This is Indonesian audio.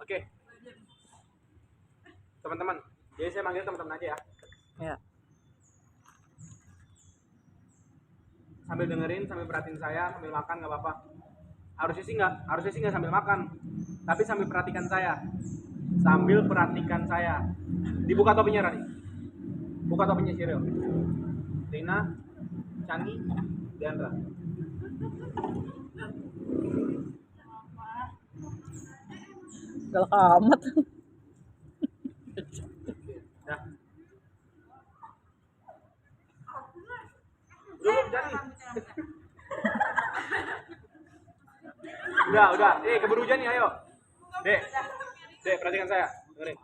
Oke. Teman-teman, jadi saya manggil teman-teman aja ya. Ya. Sambil dengerin, sambil perhatiin saya, sambil makan nggak apa-apa. Harusnya sih nggak sambil makan, tapi sambil perhatikan saya. Sambil perhatikan saya. Dibuka topinya Rani. Buka topinya Cyril. Rina, Chani, Deandra. Galak amat. Ya. Belum Chani. Udah. Keburu hujan nih, ayo. Dek, perhatikan saya. Dengerin.